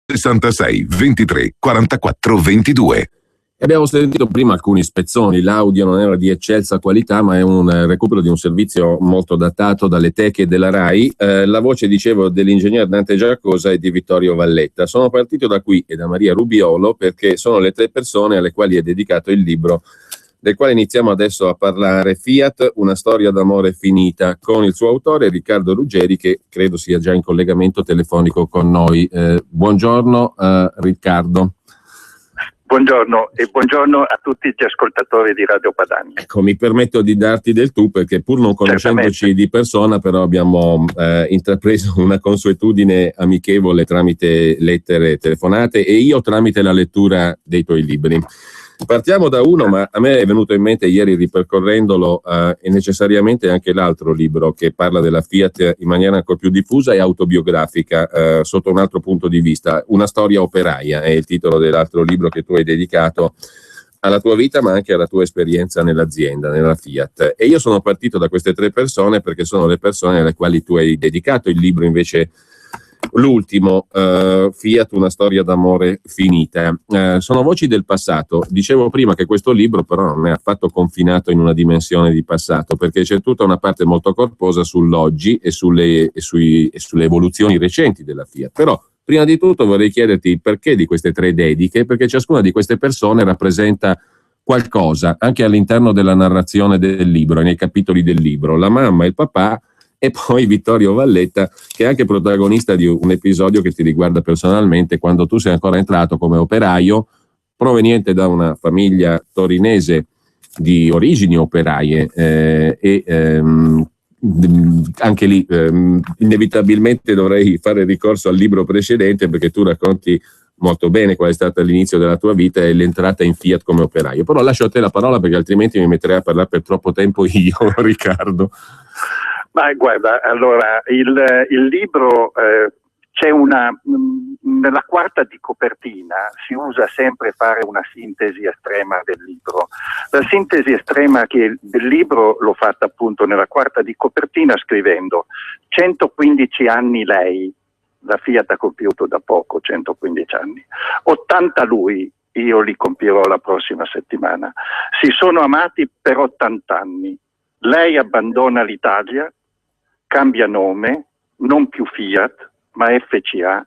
66 23 44 22. Abbiamo sentito prima alcuni spezzoni, l'audio non era di eccelsa qualità, ma è un recupero di un servizio molto datato dalle teche della RAI. La voce, dicevo, dell'ingegner Dante Giacosa e di Vittorio Valletta. Sono partito da qui e da Maria Rubiolo perché sono le tre persone alle quali è dedicato il libro del quale iniziamo adesso a parlare. Fiat, una storia d'amore finita, con il suo autore Riccardo Ruggeri, che credo sia già in collegamento telefonico con noi. Buongiorno Riccardo. Buongiorno e buongiorno a tutti gli ascoltatori di Radio Padania. Ecco, mi permetto di darti del tu perché pur non conoscendoci di persona, però abbiamo intrapreso una consuetudine amichevole tramite lettere, telefonate e io tramite la lettura dei tuoi libri. Partiamo da uno, ma a me è venuto in mente ieri ripercorrendolo e necessariamente anche l'altro libro che parla della Fiat in maniera ancora più diffusa e autobiografica sotto un altro punto di vista. Una storia operaia è il titolo dell'altro libro che tu hai dedicato alla tua vita ma anche alla tua esperienza nell'azienda, nella Fiat. E io sono partito da queste tre persone perché sono le persone alle quali tu hai dedicato il libro invece. L'ultimo, Fiat, una storia d'amore finita. Sono voci del passato. Dicevo prima che questo libro però non è affatto confinato in una dimensione di passato, perché c'è tutta una parte molto corposa sull'oggi e sulle evoluzioni recenti della Fiat. Però, prima di tutto vorrei chiederti il perché di queste tre dediche, perché ciascuna di queste persone rappresenta qualcosa, anche all'interno della narrazione del libro e nei capitoli del libro. La mamma e il papà, e poi Vittorio Valletta, che è anche protagonista di un episodio che ti riguarda personalmente, quando tu sei ancora entrato come operaio, proveniente da una famiglia torinese di origini operaie, anche lì inevitabilmente dovrei fare ricorso al libro precedente, perché tu racconti molto bene qual è stata l'inizio della tua vita e l'entrata in Fiat come operaio. Però lascio a te la parola perché altrimenti mi metterei a parlare per troppo tempo io, Riccardo. Ma guarda, allora il libro c'è nella quarta di copertina si usa sempre fare una sintesi estrema del libro. La sintesi estrema del libro l'ho fatta appunto nella quarta di copertina scrivendo 115 anni lei, la Fiat ha compiuto da poco 115 anni, 80 lui, io li compierò la prossima settimana, si sono amati per 80 anni, lei abbandona l'Italia, cambia nome, non più Fiat, ma FCA,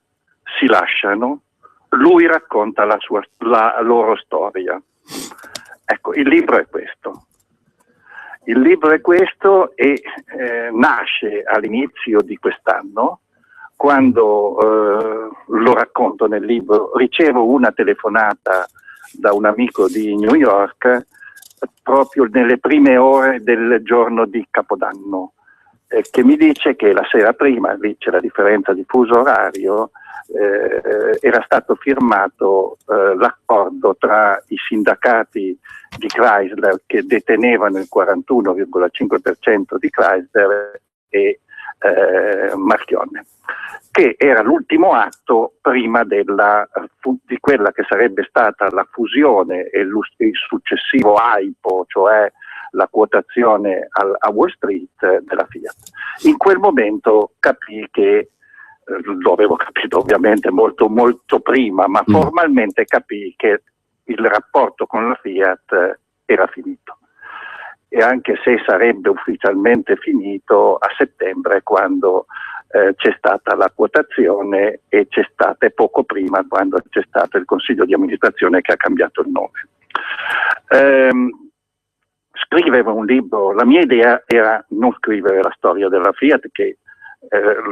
si lasciano, lui racconta la loro storia. Ecco, il libro è questo. Il libro è questo e nasce all'inizio di quest'anno, quando lo racconto nel libro, ricevo una telefonata da un amico di New York proprio nelle prime ore del giorno di Capodanno, che mi dice che la sera prima, lì c'è la differenza di fuso orario, era stato firmato l'accordo tra i sindacati di Chrysler che detenevano il 41,5% di Chrysler e Marchionne, che era l'ultimo atto prima di quella che sarebbe stata la fusione e il successivo AIPO, cioè la quotazione a Wall Street della Fiat. In quel momento capii che, lo avevo capito ovviamente molto molto prima, ma formalmente capii che il rapporto con la Fiat era finito. E anche se sarebbe ufficialmente finito a settembre, quando c'è stata la quotazione e c'è stata poco prima, quando c'è stato il consiglio di amministrazione che ha cambiato il nome. Scrivere un libro, la mia idea era non scrivere la storia della Fiat, che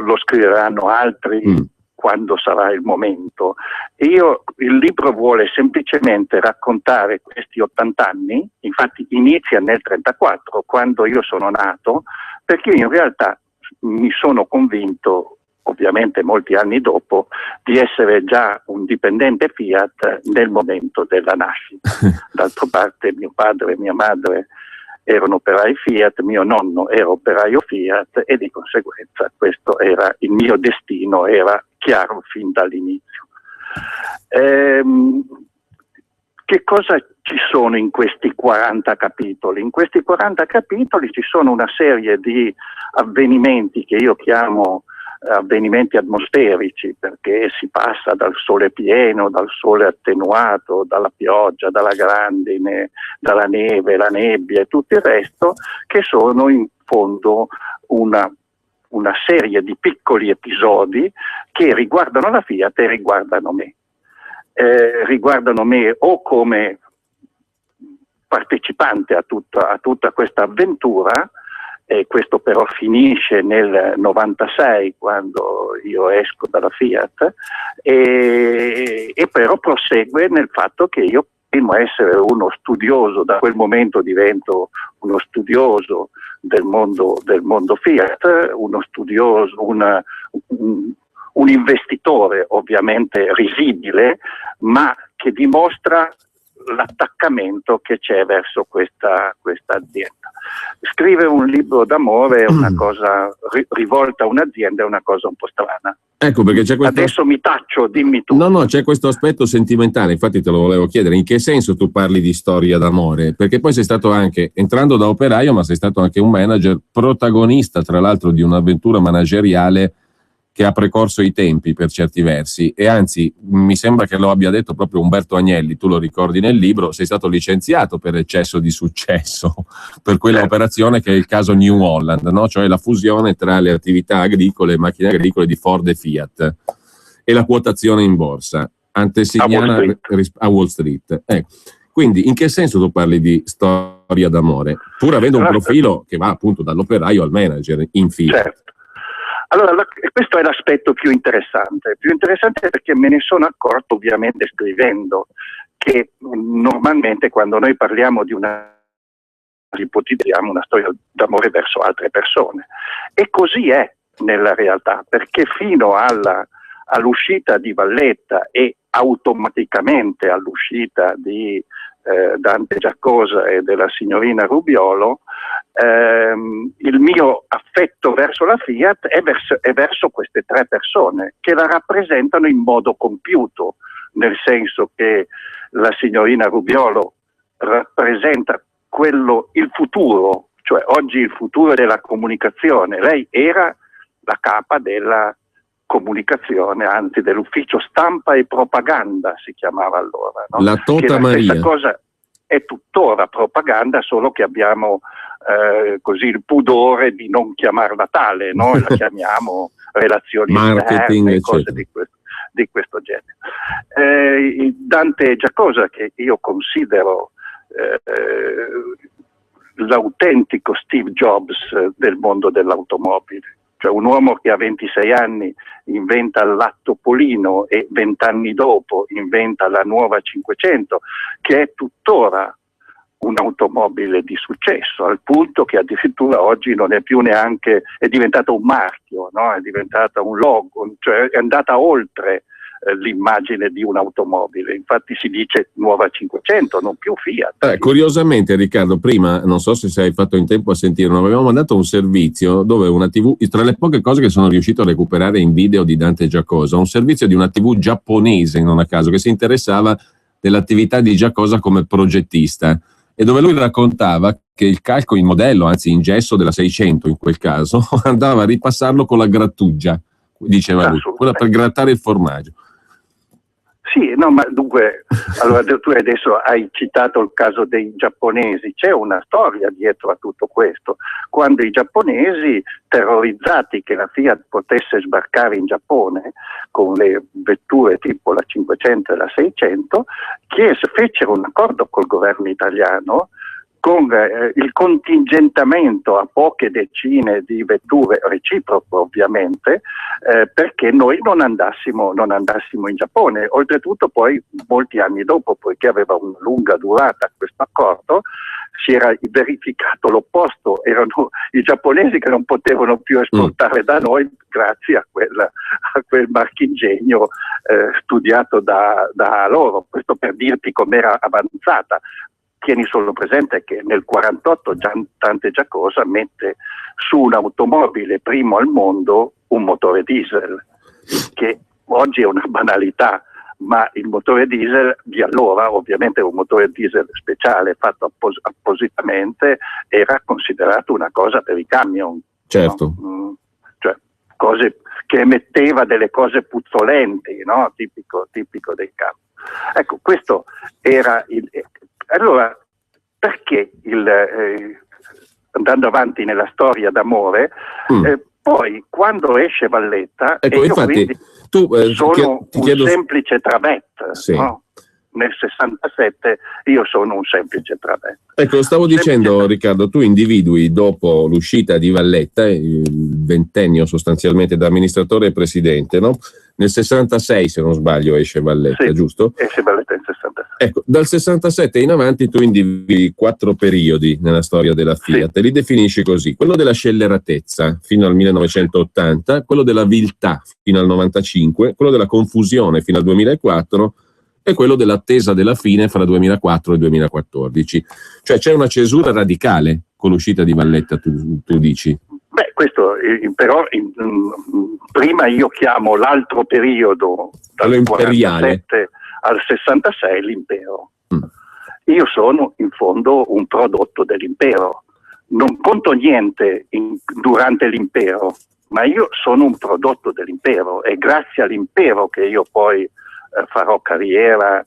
lo scriveranno altri quando sarà il momento. Il libro vuole semplicemente raccontare questi 80 anni, infatti inizia nel 1934, quando io sono nato, perché io in realtà mi sono convinto, ovviamente molti anni dopo, di essere già un dipendente Fiat nel momento della nascita. D'altra parte mio padre e mia madre erano operai Fiat, mio nonno era operaio Fiat e di conseguenza questo era il mio destino, era chiaro fin dall'inizio. Che cosa ci sono in questi 40 capitoli? In questi 40 capitoli ci sono una serie di avvenimenti che io chiamo avvenimenti atmosferici, perché si passa dal sole pieno, dal sole attenuato, dalla pioggia, dalla grandine, dalla neve, la nebbia e tutto il resto, che sono in fondo una serie di piccoli episodi che riguardano la Fiat e riguardano me. Riguardano me o come partecipante a tutta questa avventura, e questo però finisce nel 96 quando io esco dalla Fiat, e però prosegue nel fatto che io continuo a essere uno studioso. Da quel momento divento uno studioso del mondo Fiat, uno studioso, un investitore ovviamente risibile, ma che dimostra l'attaccamento che c'è verso questa azienda. Scrivere un libro d'amore è una cosa rivolta a un'azienda, è una cosa un po' strana. Ecco perché c'è questo... Adesso mi taccio, dimmi tu. No, c'è questo aspetto sentimentale, infatti te lo volevo chiedere, in che senso tu parli di storia d'amore? Perché poi sei stato anche, entrando da operaio, ma sei stato anche un manager, protagonista tra l'altro di un'avventura manageriale che ha precorso i tempi per certi versi, e anzi mi sembra che lo abbia detto proprio Umberto Agnelli, tu lo ricordi nel libro, sei stato licenziato per eccesso di successo per quella operazione che è il caso New Holland, no? Cioè la fusione tra le attività agricole e macchine agricole di Ford e Fiat e la quotazione in borsa antesignana a Wall Street. Quindi in che senso tu parli di storia d'amore, pur avendo un profilo che va appunto dall'operaio al manager in Fiat? Certo. Allora, questo è l'aspetto più interessante perché me ne sono accorto ovviamente scrivendo, che normalmente quando noi parliamo di ipotizziamo una storia d'amore verso altre persone, e così è nella realtà, perché fino all'uscita di Valletta e automaticamente all'uscita di Dante Giacosa e della signorina Rubiolo, il mio affetto verso la Fiat è verso queste tre persone che la rappresentano in modo compiuto, nel senso che la signorina Rubiolo rappresenta il futuro, cioè oggi il futuro della comunicazione. Lei era la capa della comunicazione, anzi dell'ufficio stampa e propaganda si chiamava allora, no? La Tota Maria. Questa cosa è tuttora propaganda, solo che abbiamo così il pudore di non chiamarla tale, noi la chiamiamo relazioni marketing, esterne, cose di questo genere. Dante Giacosa, che io considero l'autentico Steve Jobs del mondo dell'automobile, cioè un uomo che a 26 anni inventa l'Attopolino e 20 anni dopo inventa la nuova 500, che è tuttora un'automobile di successo, al punto che addirittura oggi non è più neanche, è diventato un marchio, no? È diventata un logo, cioè è andata oltre l'immagine di un'automobile. Infatti si dice nuova 500, non più Fiat. Curiosamente, Riccardo, prima, non so se sei fatto in tempo a sentirlo, avevamo mandato un servizio dove una TV, tra le poche cose che sono riuscito a recuperare in video di Dante Giacosa, un servizio di una TV giapponese, non a caso, che si interessava dell'attività di Giacosa come progettista, e dove lui raccontava che il calco in modello, anzi in gesso della 600 in quel caso, andava a ripassarlo con la grattugia, diceva lui, quella per grattare il formaggio. Sì, no, ma dunque, allora tu adesso hai citato il caso dei giapponesi, c'è una storia dietro a tutto questo. Quando i giapponesi, terrorizzati che la Fiat potesse sbarcare in Giappone con le vetture tipo la 500 e la 600, fecero un accordo col governo italiano con il contingentamento a poche decine di vetture, reciproco ovviamente, perché noi non andassimo in Giappone. Oltretutto poi molti anni dopo, poiché aveva una lunga durata questo accordo, si era verificato l'opposto, erano i giapponesi che non potevano più esportare da noi grazie a quel marchingegno studiato da loro. Questo per dirti com'era avanzata. Tieni solo presente che nel 1948 Dante Giacosa mette su un'automobile primo al mondo un motore diesel, che oggi è una banalità, ma il motore diesel di allora, ovviamente un motore diesel speciale fatto appositamente, era considerato una cosa per i camion. Certo. No? Cioè, cose, che emetteva delle cose puzzolenti, no? Tipico dei campi. Ecco, questo era allora, perché andando avanti nella storia d'amore, poi quando esce Valletta, ecco, io infatti, quindi tu, sono ti chiedo... un semplice travette, sì. no? Nel 67 io sono un semplice travette. Ecco, stavo dicendo, Riccardo, tu individui dopo l'uscita di Valletta, il ventennio sostanzialmente da amministratore e presidente, no? Nel 66, se non sbaglio, esce Valletta, sì, giusto? Esce Valletta nel 66. Ecco, dal 67 in avanti tu individui 4 periodi nella storia della Fiat, sì. E li definisci così: quello della scelleratezza fino al 1980, quello della viltà fino al 95, quello della confusione fino al 2004 e quello dell'attesa della fine fra 2004 e 2014. Cioè c'è una cesura radicale con l'uscita di Valletta, tu dici? Beh, questo però prima io chiamo l'altro periodo dal 47 al 66 l'impero. Io sono in fondo un prodotto dell'impero. Non conto niente durante l'impero, ma io sono un prodotto dell'impero. È grazie all'impero che io poi farò carriera,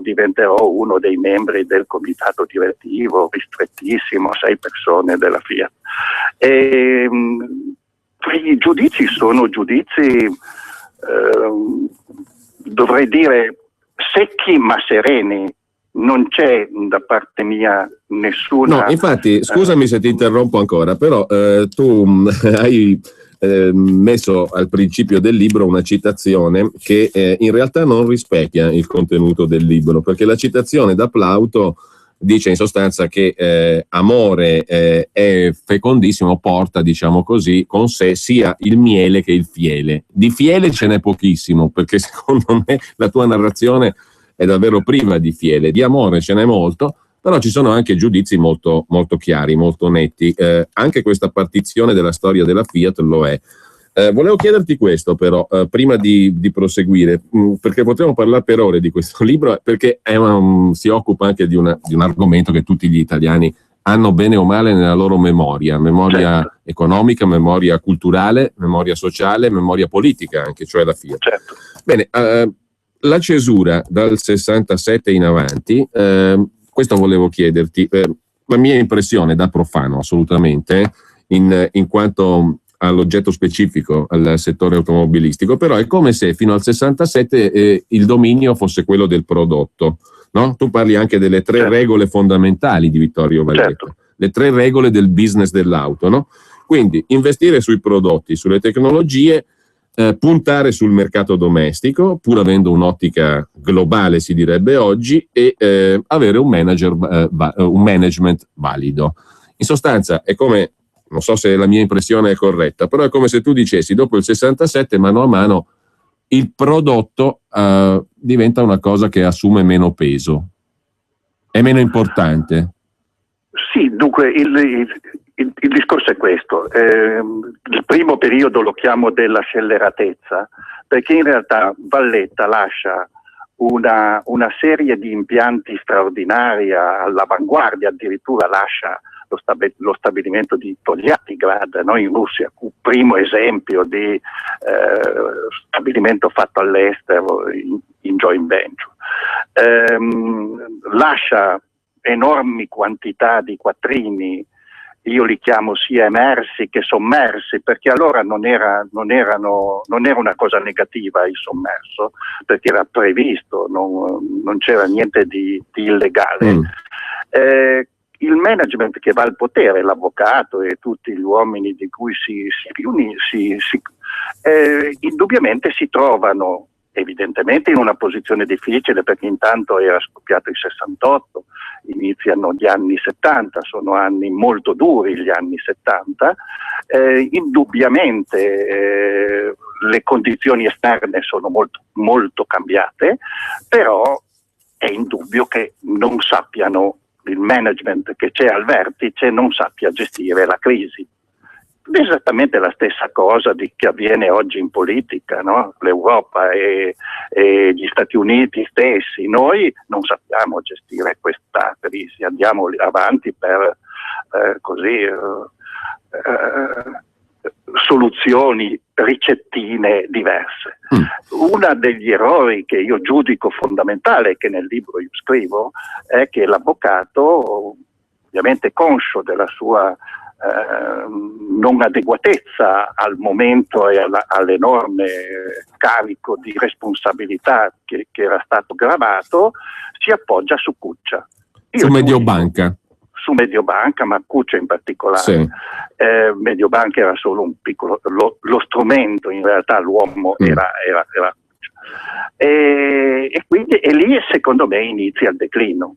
diventerò uno dei membri del comitato direttivo ristrettissimo, 6 persone della Fiat. I giudizi sono giudizi, dovrei dire, secchi ma sereni. Non c'è da parte mia nessuna... No, infatti, scusami se ti interrompo ancora, però tu hai messo al principio del libro una citazione che in realtà non rispecchia il contenuto del libro, perché la citazione da Plauto dice in sostanza che amore è fecondissimo, porta, diciamo così, con sé sia il miele che il fiele. Di fiele ce n'è pochissimo, perché secondo me la tua narrazione è davvero priva di fiele. Di amore ce n'è molto, però ci sono anche giudizi molto, molto chiari, molto netti. Anche questa partizione della storia della Fiat lo è. Volevo chiederti questo però, prima di proseguire, perché potremmo parlare per ore di questo libro, perché si occupa anche di un argomento che tutti gli italiani hanno bene o male nella loro memoria, certo. Economica, memoria culturale, memoria sociale, memoria politica anche, cioè la Fiat. Certo. Bene, la cesura dal 67 in avanti, questo volevo chiederti, la mia impressione da profano assolutamente, in quanto all'oggetto specifico, al settore automobilistico, però è come se fino al 67 il dominio fosse quello del prodotto, no? Tu parli anche delle 3 certo. regole fondamentali di Vittorio Valletta, certo. Le 3 regole del business dell'auto, no? Quindi investire sui prodotti, sulle tecnologie, puntare sul mercato domestico, pur avendo un'ottica globale si direbbe oggi, e avere un management valido. In sostanza è come, non so se la mia impressione è corretta, però è come se tu dicessi dopo il 67 mano a mano il prodotto diventa una cosa che assume meno peso, è meno importante. Sì, dunque il discorso è questo. Il primo periodo lo chiamo della scelleratezza, perché in realtà Valletta lascia una serie di impianti straordinari all'avanguardia, addirittura lascia lo stabilimento di Togliattigrad, no, in Russia, un primo esempio di stabilimento fatto all'estero in joint venture. Lascia enormi quantità di quattrini, io li chiamo sia emersi che sommersi, perché allora non era una cosa negativa il sommerso, perché era previsto, non c'era niente di illegale. Il management che va al potere, l'avvocato e tutti gli uomini di cui si riunì, indubbiamente si trovano evidentemente in una posizione difficile, perché intanto era scoppiato il 68, iniziano gli anni 70, sono anni molto duri gli anni 70, indubbiamente le condizioni esterne sono molto, molto cambiate, però è indubbio che non sappiano, il management che c'è al vertice non sappia gestire la crisi. Esattamente la stessa cosa che avviene oggi in politica, no? L'Europa e gli Stati Uniti stessi. Noi non sappiamo gestire questa crisi, andiamo avanti per soluzioni, ricettine diverse. Uno degli errori che io giudico fondamentale, che nel libro io scrivo, è che l'avvocato, ovviamente conscio della sua non adeguatezza al momento e all'enorme carico di responsabilità che era stato gravato, si appoggia su Cuccia. Su Mediobanca. Su Mediobanca, ma Cuccia in particolare. Sì. Mediobanca era solo un piccolo, lo strumento, in realtà l'uomo era Cuccia. E quindi lì secondo me inizia il declino.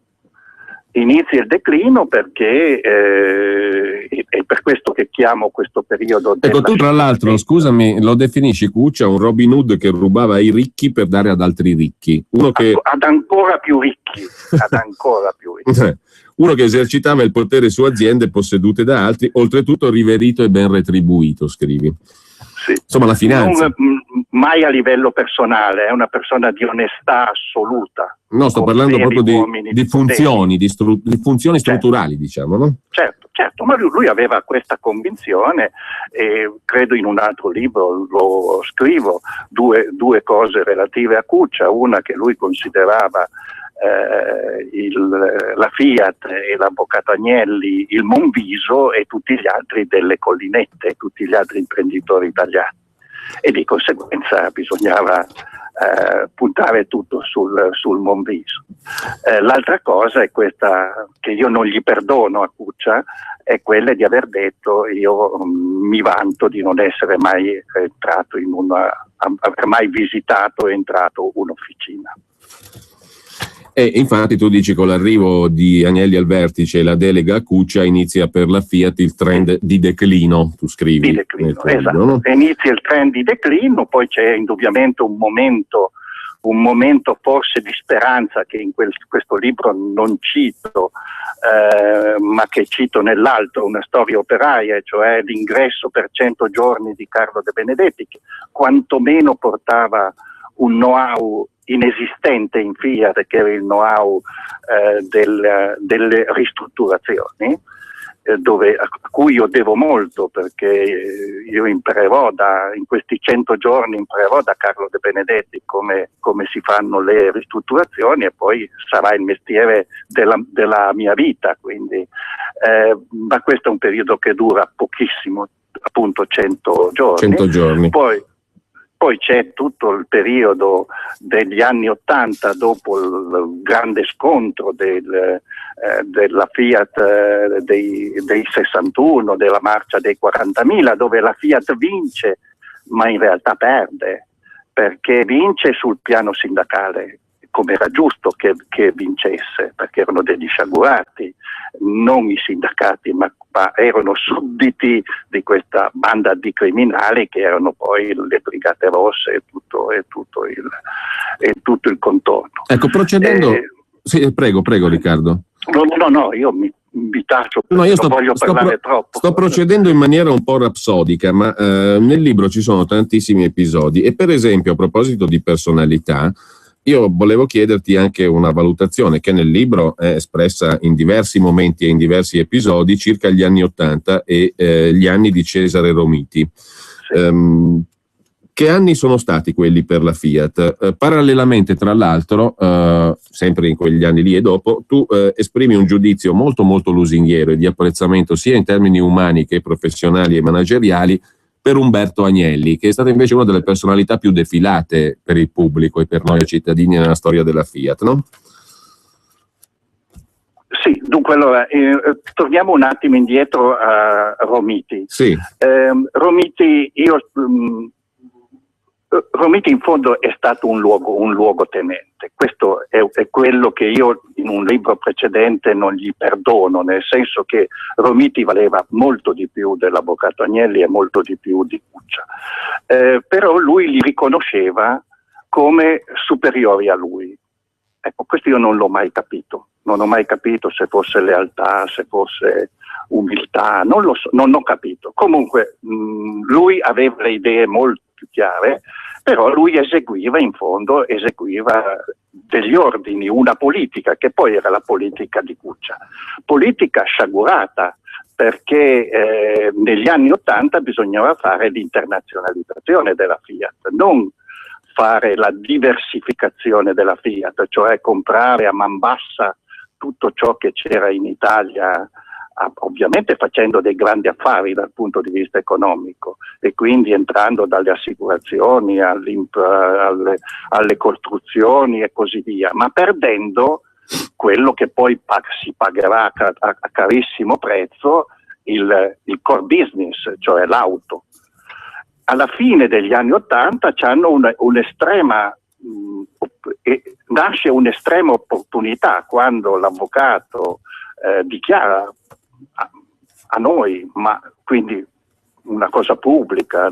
Inizia il declino perché è per questo che chiamo questo periodo. Ecco, tu tra l'altro, scusami, lo definisci Cuccia un Robin Hood che rubava ai ricchi per dare ad altri ricchi. Uno che ad ancora più ricchi. Uno che esercitava il potere su aziende possedute da altri, oltretutto riverito e ben retribuito, scrivi. Sì. Insomma, la finanza. Mai a livello personale, è una persona di onestà assoluta. No, sto parlando proprio di funzioni, di funzioni strutturali, diciamo, no? Certo, ma lui aveva questa convinzione e credo in un altro libro lo scrivo, due cose relative a Cuccia, una che lui considerava la Fiat e l'avvocato Agnelli il Monviso e tutti gli altri delle collinette, tutti gli altri imprenditori italiani, e di conseguenza bisognava puntare tutto sul Monviso. L'altra cosa è questa che io non gli perdono a Cuccia, è quella di aver detto: io mi vanto di non essere mai entrato aver mai visitato e entrato un'officina. E infatti tu dici, con l'arrivo di Agnelli al vertice e la delega a Cuccia inizia per la Fiat il trend di declino, tu scrivi. Di declino, esatto. Libro, no? Inizia il trend di declino, poi c'è indubbiamente un momento forse di speranza che in questo libro non cito, ma che cito nell'altro, Una storia operaia, cioè l'ingresso per 100 giorni di Carlo De Benedetti, che quantomeno portava un know-how inesistente in Fiat, che era il know-how delle ristrutturazioni, a cui io devo molto, perché io imparerò in questi 100 giorni da Carlo De Benedetti come si fanno le ristrutturazioni, e poi sarà il mestiere della mia vita, quindi ma questo è un periodo che dura pochissimo, appunto 100 giorni. 100 giorni. Poi c'è tutto il periodo degli anni '80, dopo il grande scontro della Fiat dei 61, della marcia dei 40.000, dove la Fiat vince, ma in realtà perde, perché vince sul piano sindacale, come era giusto che vincesse, perché erano degli sciagurati, non i sindacati, ma erano sudditi di questa banda di criminali che erano poi le Brigate Rosse e tutto il contorno. Ecco, procedendo. Sì, prego Riccardo. No, io mi taccio, non voglio parlare troppo. Sto procedendo in maniera un po' rapsodica, ma nel libro ci sono tantissimi episodi, e per esempio, a proposito di personalità, io volevo chiederti anche una valutazione che nel libro è espressa in diversi momenti e in diversi episodi circa gli anni '80 e gli anni di Cesare Romiti. Sì. Che anni sono stati quelli per la Fiat? Parallelamente, tra l'altro, sempre in quegli anni lì e dopo, tu esprimi un giudizio molto molto lusinghiero e di apprezzamento sia in termini umani che professionali e manageriali per Umberto Agnelli, che è stata invece una delle personalità più defilate per il pubblico e per noi cittadini nella storia della Fiat, no? Sì, dunque allora torniamo un attimo indietro a Romiti. Sì. Romiti in fondo è stato un luogotenente. Questo è quello che io in un libro precedente non gli perdono, nel senso che Romiti valeva molto di più dell'avvocato Agnelli e molto di più di Cuccia, però lui li riconosceva come superiori a lui. Ecco, questo io non l'ho mai capito. Non ho mai capito se fosse lealtà, se fosse umiltà, non lo so, non ho capito. Comunque lui aveva le idee molto più chiare, però lui eseguiva degli ordini, una politica che poi era la politica di Cuccia, politica sciagurata, perché negli anni '80 bisognava fare l'internazionalizzazione della Fiat, non fare la diversificazione della Fiat, cioè comprare a man bassa tutto ciò che c'era in Italia, ovviamente facendo dei grandi affari dal punto di vista economico e quindi entrando dalle assicurazioni alle costruzioni e così via, ma perdendo quello che poi si pagherà a carissimo prezzo, il core business, cioè l'auto. Alla fine degli anni '80 nasce un'estrema opportunità quando l'avvocato dichiara a noi, ma quindi una cosa pubblica,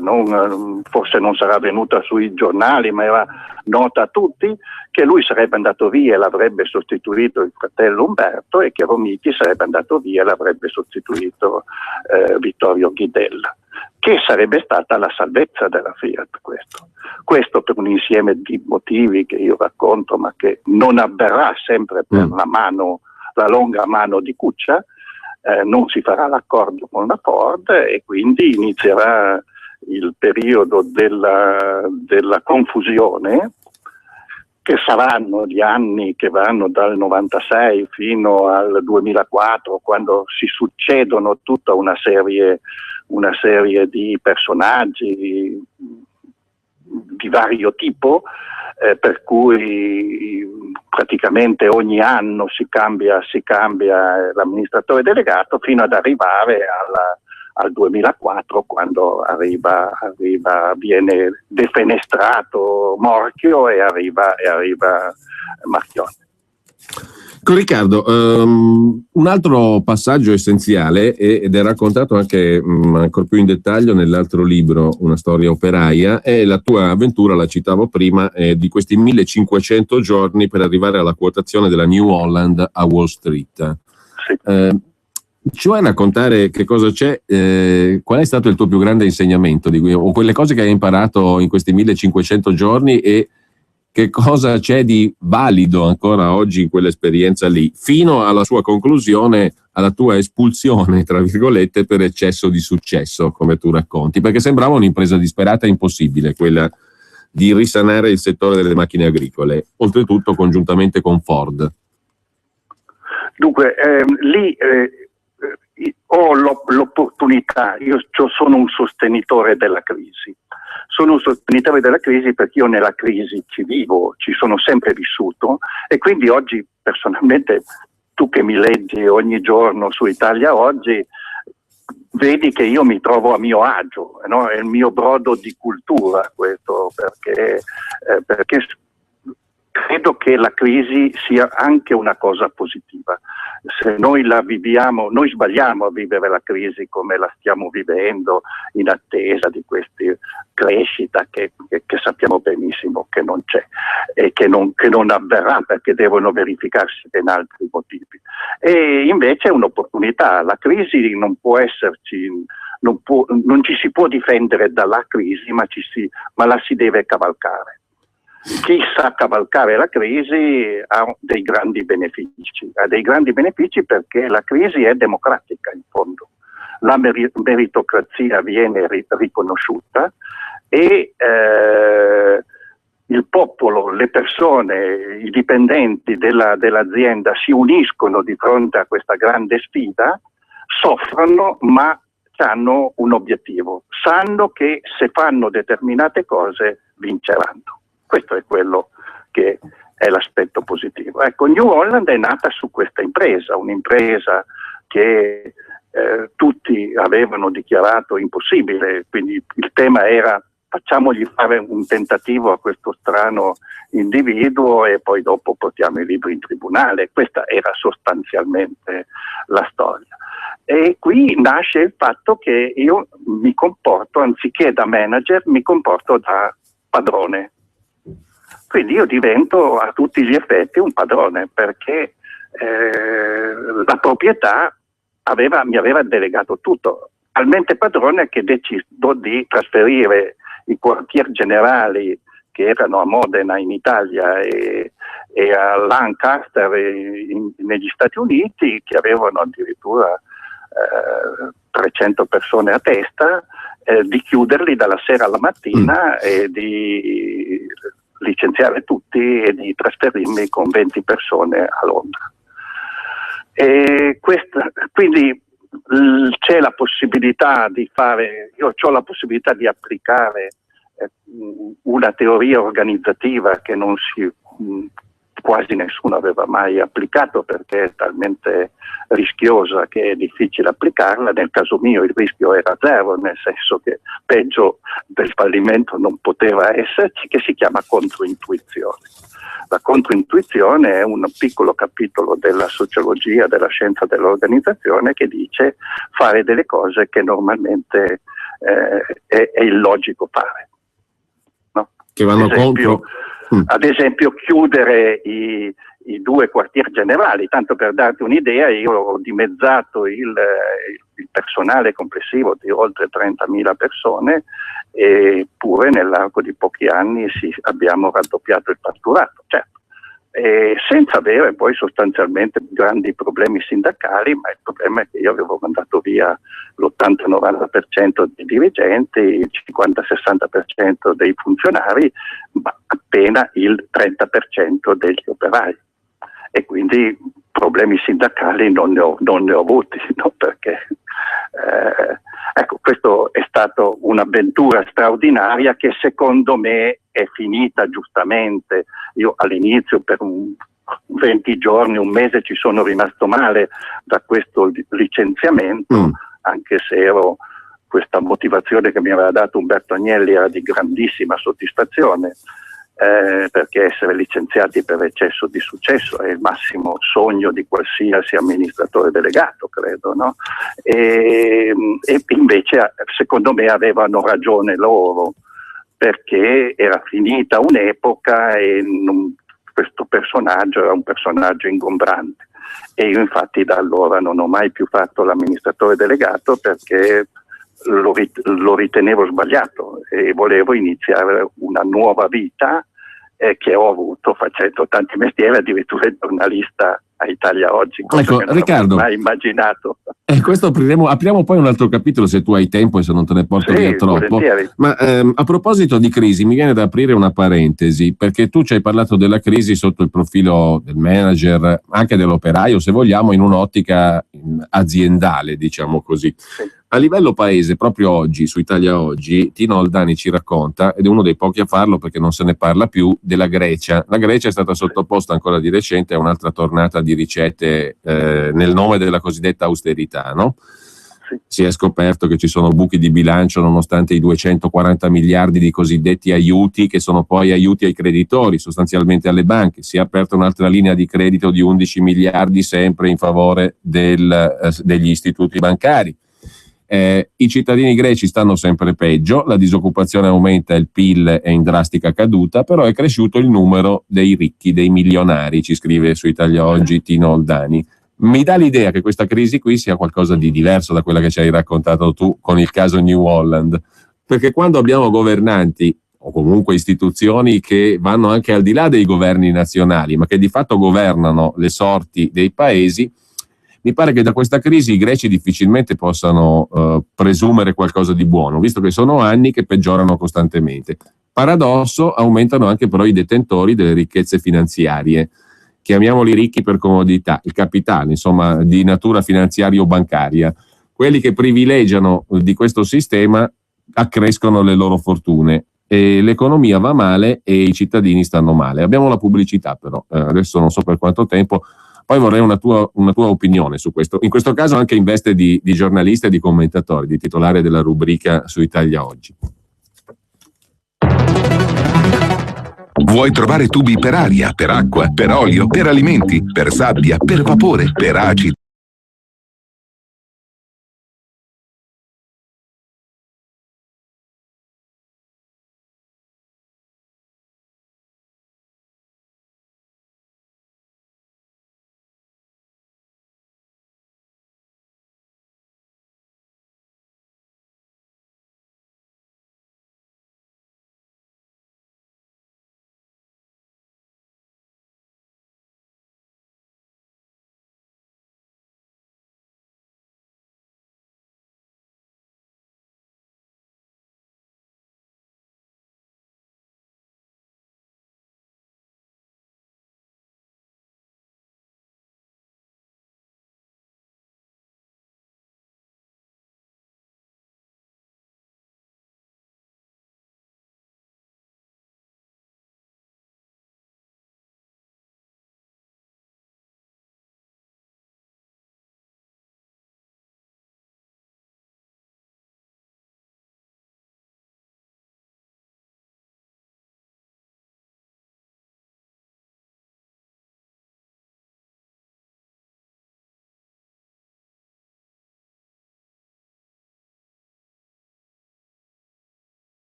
forse non sarà venuta sui giornali, ma era nota a tutti, che lui sarebbe andato via e l'avrebbe sostituito il fratello Umberto e che Romiti sarebbe andato via e l'avrebbe sostituito Vittorio Ghidella, che sarebbe stata la salvezza della Fiat. Questo per un insieme di motivi che io racconto, ma che non avverrà sempre per la longa mano di Cuccia. Non si farà l'accordo con la Ford e quindi inizierà il periodo della confusione, che saranno gli anni che vanno dal 96 fino al 2004, quando si succedono tutta una serie di personaggi di vario tipo, per cui praticamente ogni anno si cambia l'amministratore delegato fino ad arrivare al 2004, quando viene defenestrato Morchio e arriva Marchione. Con Riccardo, un altro passaggio essenziale, ed è raccontato anche ancora più in dettaglio nell'altro libro, Una storia operaia, è la tua avventura, la citavo prima, di questi 1500 giorni per arrivare alla quotazione della New Holland a Wall Street. Sì. Ci vuoi raccontare che cosa c'è, qual è stato il tuo più grande insegnamento, o quelle cose che hai imparato in questi 1500 giorni, e che cosa c'è di valido ancora oggi in quell'esperienza lì, fino alla sua conclusione, alla tua espulsione, tra virgolette, per eccesso di successo, come tu racconti? Perché sembrava un'impresa disperata e impossibile, quella di risanare il settore delle macchine agricole, oltretutto congiuntamente con Ford. Dunque, lì ho l'opportunità, io sono un sostenitore della crisi. Sono un sostenitore della crisi perché io nella crisi ci vivo, ci sono sempre vissuto, e quindi oggi personalmente, tu che mi leggi ogni giorno su Italia Oggi, vedi che io mi trovo a mio agio, no? È il mio brodo di cultura questo, perché credo che la crisi sia anche una cosa positiva. Se noi la viviamo, noi sbagliamo a vivere la crisi come la stiamo vivendo, in attesa di questa crescita che sappiamo benissimo che non c'è e che non avverrà, perché devono verificarsi ben altri motivi. E invece è un'opportunità. La crisi non può esserci, non ci si può difendere dalla crisi, ma la si deve cavalcare. Chi sa cavalcare la crisi ha dei grandi benefici, perché la crisi è democratica in fondo. La meritocrazia viene riconosciuta e il popolo, le persone, i dipendenti dell'azienda si uniscono di fronte a questa grande sfida, soffrono ma hanno un obiettivo, sanno che se fanno determinate cose vinceranno. Questo è quello che è l'aspetto positivo. Ecco, New Holland è nata su questa impresa, un'impresa che tutti avevano dichiarato impossibile, quindi il tema era: facciamogli fare un tentativo a questo strano individuo e poi dopo portiamo i libri in tribunale. Questa era sostanzialmente la storia. E qui nasce il fatto che io mi comporto, anziché da manager, mi comporto da padrone. Quindi io divento a tutti gli effetti un padrone, perché la proprietà mi aveva delegato tutto, talmente padrone che decido di trasferire i quartier generali che erano a Modena in Italia e a Lancaster negli Stati Uniti, che avevano addirittura 300 persone a testa, di chiuderli dalla sera alla mattina e di licenziare tutti e di trasferirmi con 20 persone a Londra. Quindi c'è la possibilità di fare, io ho la possibilità di applicare una teoria organizzativa che quasi nessuno aveva mai applicato, perché è talmente rischiosa che è difficile applicarla. Nel caso mio il rischio era zero, nel senso che peggio del fallimento non poteva esserci, che si chiama controintuizione. La controintuizione è un piccolo capitolo della sociologia, della scienza dell'organizzazione, che dice fare delle cose che normalmente è illogico fare. No? Che vanno contro. Ad esempio chiudere i 2 quartier generali, tanto per darti un'idea, io ho dimezzato il personale complessivo di oltre 30.000 persone, eppure nell'arco di pochi anni abbiamo raddoppiato il fatturato, certo, senza avere poi sostanzialmente grandi problemi sindacali, ma il problema è che io avevo mandato via l'80-90% dei dirigenti, il 50-60% dei funzionari, ma appena il 30% degli operai. E quindi problemi sindacali non ne ho avuti, no? Perché ecco, questo è stato un'avventura straordinaria che secondo me è finita giustamente. Io all'inizio per 20 giorni, un mese ci sono rimasto male da questo licenziamento, anche se questa motivazione che mi aveva dato Umberto Agnelli era di grandissima soddisfazione, perché essere licenziati per eccesso di successo è il massimo sogno di qualsiasi amministratore delegato, credo, no? E invece secondo me avevano ragione loro, perché era finita un'epoca e questo personaggio era un personaggio ingombrante, e io infatti da allora non ho mai più fatto l'amministratore delegato, perché lo ritenevo sbagliato e volevo iniziare una nuova vita che ho avuto facendo tanti mestieri, addirittura il giornalista a Italia Oggi, cosa ecco, che non Riccardo, avevo mai immaginato. Questo apriamo poi un altro capitolo, se tu hai tempo e se non te ne porto via troppo. Volentieri. Ma a proposito di crisi, mi viene da aprire una parentesi, perché tu ci hai parlato della crisi sotto il profilo del manager, anche dell'operaio, se vogliamo, in un'ottica aziendale, diciamo così. Sì. A livello paese, proprio oggi, su Italia Oggi, Tino Oldani ci racconta, ed è uno dei pochi a farlo perché non se ne parla più, della Grecia. La Grecia è stata sottoposta ancora di recente a un'altra tornata di ricette nel nome della cosiddetta austerità, no? Sì. Si è scoperto che ci sono buchi di bilancio nonostante i 240 miliardi di cosiddetti aiuti, che sono poi aiuti ai creditori, sostanzialmente alle banche. Si è aperta un'altra linea di credito di 11 miliardi sempre in favore degli istituti bancari. I cittadini greci stanno sempre peggio, la disoccupazione aumenta, il PIL è in drastica caduta, però è cresciuto il numero dei ricchi, dei milionari, ci scrive su Italia Oggi Tino Oldani. Mi dà l'idea che questa crisi qui sia qualcosa di diverso da quella che ci hai raccontato tu con il caso New Holland, perché quando abbiamo governanti o comunque istituzioni che vanno anche al di là dei governi nazionali, ma che di fatto governano le sorti dei paesi, mi pare che da questa crisi i greci difficilmente possano presumere qualcosa di buono, visto che sono anni che peggiorano costantemente. Paradosso, aumentano anche però i detentori delle ricchezze finanziarie, chiamiamoli ricchi per comodità, il capitale, insomma, di natura finanziario-bancaria. Quelli che privilegiano di questo sistema accrescono le loro fortune e l'economia va male e i cittadini stanno male. Abbiamo la pubblicità però, adesso non so per quanto tempo. Poi vorrei una tua opinione su questo, in questo caso anche in veste di giornalista e di commentatore, di titolare della rubrica su Italia Oggi. Vuoi trovare tubi per aria, per acqua, per olio, per alimenti, per sabbia, per vapore, per acido?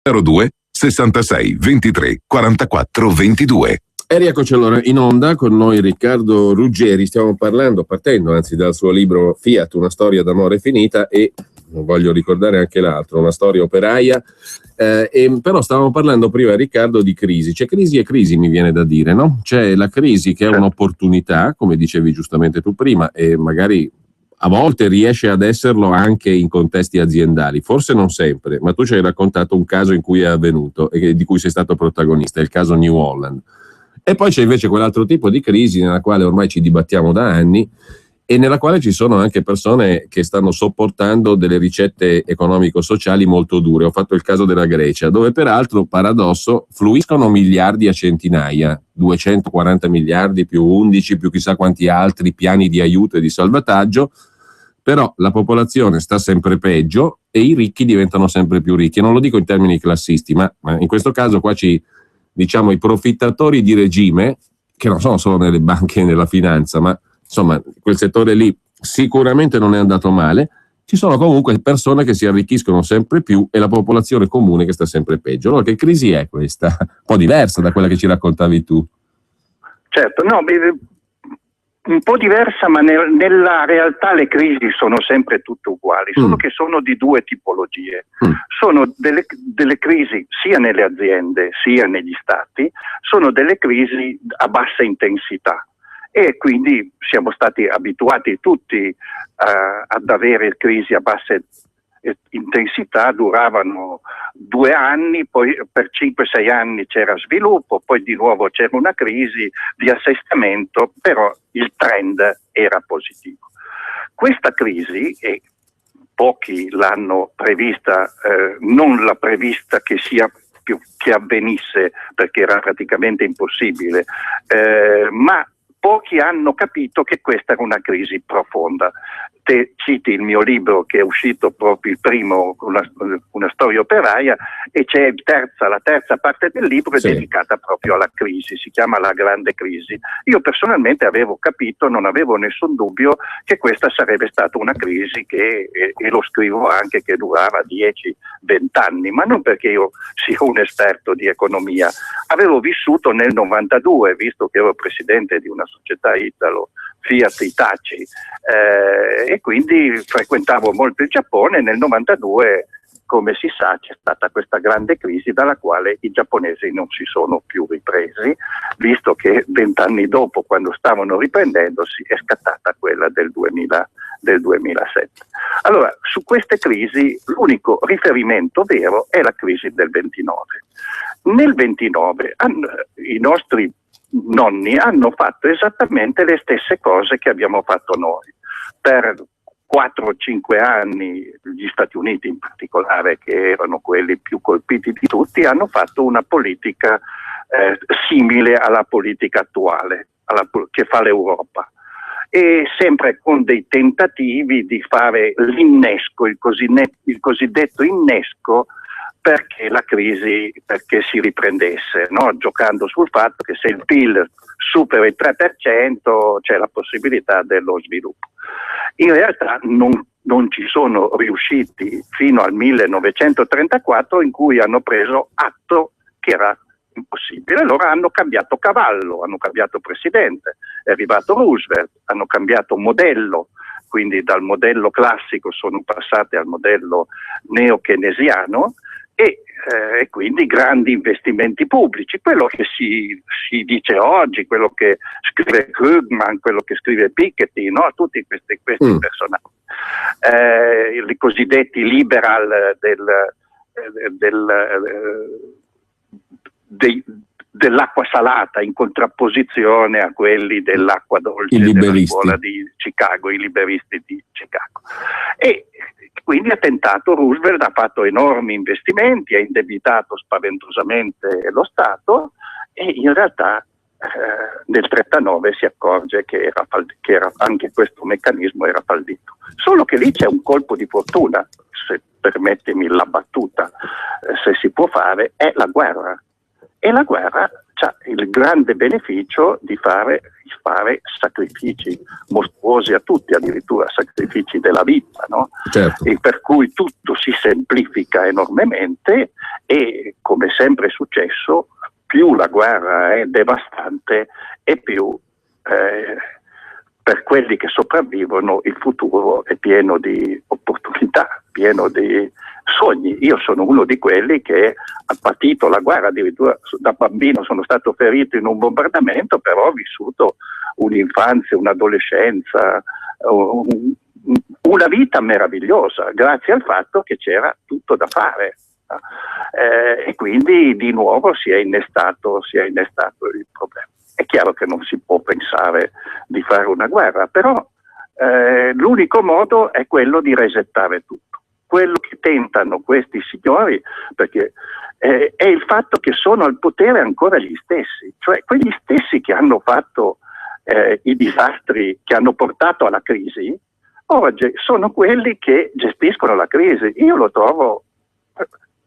02 66 23 44 22. E rieccoci allora in onda con noi Riccardo Ruggeri. Stiamo partendo anzi dal suo libro Fiat, una storia d'amore finita, e voglio ricordare anche l'altro, una storia operaia. Però stavamo parlando prima, Riccardo, di crisi. C'è crisi e crisi, mi viene da dire, no? C'è la crisi che è un'opportunità, come dicevi giustamente tu prima, e magari a volte riesce ad esserlo anche in contesti aziendali, forse non sempre, ma tu ci hai raccontato un caso in cui è avvenuto e di cui sei stato protagonista, il caso New Holland. E poi c'è invece quell'altro tipo di crisi nella quale ormai ci dibattiamo da anni e nella quale ci sono anche persone che stanno sopportando delle ricette economico-sociali molto dure. Ho fatto il caso della Grecia, dove peraltro, paradosso, fluiscono miliardi a centinaia, 240 miliardi più 11 più chissà quanti altri piani di aiuto e di salvataggio, però la popolazione sta sempre peggio e i ricchi diventano sempre più ricchi. E non lo dico in termini classisti, ma in questo caso qua diciamo i profittatori di regime, che non sono solo nelle banche e nella finanza, ma insomma quel settore lì sicuramente non è andato male. Ci sono comunque persone che si arricchiscono sempre più e la popolazione comune che sta sempre peggio. Allora, che crisi è questa? Un po' diversa da quella che ci raccontavi tu. Certo, no, un po' diversa, ma nella realtà le crisi sono sempre tutte uguali, solo che sono di due tipologie. Sono delle crisi sia nelle aziende sia negli stati, sono delle crisi a bassa intensità e quindi siamo stati abituati tutti ad avere crisi a bassa intensità, duravano 2 anni, poi per 5-6 anni c'era sviluppo, poi di nuovo c'era una crisi di assestamento, però il trend era positivo. Questa crisi, e pochi l'hanno prevista, non l'ha prevista che sia che avvenisse perché era praticamente impossibile, ma pochi hanno capito che questa era una crisi profonda. Te citi il mio libro che è uscito proprio il primo, una storia operaia, e c'è la terza parte del libro è dedicata proprio alla crisi, si chiama La Grande Crisi. Io personalmente avevo capito, non avevo nessun dubbio che questa sarebbe stata una crisi che, e lo scrivo anche, che durava 10-20 anni, ma non perché io sia un esperto di economia. Avevo vissuto nel 92, visto che ero presidente di una società italo, Fiat Hitachi, e quindi frequentavo molto il Giappone. Nel 92, come si sa, c'è stata questa grande crisi dalla quale i giapponesi non si sono più ripresi, visto che 20 anni dopo, quando stavano riprendendosi, è scattata quella del 2007. Allora, su queste crisi l'unico riferimento vero è la crisi del 29. Nel 29 i nostri nonni hanno fatto esattamente le stesse cose che abbiamo fatto noi. Per 4 o 5 anni gli Stati Uniti in particolare, che erano quelli più colpiti di tutti, hanno fatto una politica simile alla politica attuale, che fa l'Europa, e sempre con dei tentativi di fare l'innesco, il cosiddetto innesco, perché la crisi, perché si riprendesse, no? Giocando sul fatto che se il PIL supera il 3% c'è la possibilità dello sviluppo. In realtà non ci sono riusciti fino al 1934, in cui hanno preso atto che era impossibile. Allora hanno cambiato cavallo, hanno cambiato presidente, è arrivato Roosevelt, hanno cambiato modello, quindi dal modello classico sono passati al modello neo-keynesiano, e quindi grandi investimenti pubblici, quello che si dice oggi, quello che scrive Krugman, quello che scrive Piketty, no? Tutti questi personaggi, i cosiddetti liberal dell'acqua salata, in contrapposizione a quelli dell'acqua dolce della scuola di Chicago, i liberisti di Chicago. E quindi Roosevelt ha fatto enormi investimenti, ha indebitato spaventosamente lo Stato, e in realtà nel 1939 si accorge che era anche questo meccanismo era fallito. Solo che lì c'è un colpo di fortuna, se permettimi la battuta, se si può fare, è la guerra. E la guerra ci c'ha il grande beneficio di fare sacrifici mostruosi a tutti, addirittura sacrifici della vita, no? Certo. E per cui tutto si semplifica enormemente e, come sempre è successo, più la guerra è devastante e più per quelli che sopravvivono il futuro è pieno di opportunità, pieno di sogni. Io sono uno di quelli che ha patito la guerra, addirittura da bambino sono stato ferito in un bombardamento, però ho vissuto un'infanzia, un'adolescenza, una vita meravigliosa, grazie al fatto che c'era tutto da fare. E quindi di nuovo si è innestato il problema. È chiaro che non si può pensare di fare una guerra, però l'unico modo è quello di resettare tutto. Quello che tentano questi signori, perché è il fatto che sono al potere ancora gli stessi, cioè quegli stessi che hanno fatto i disastri che hanno portato alla crisi, oggi sono quelli che gestiscono la crisi. Io lo trovo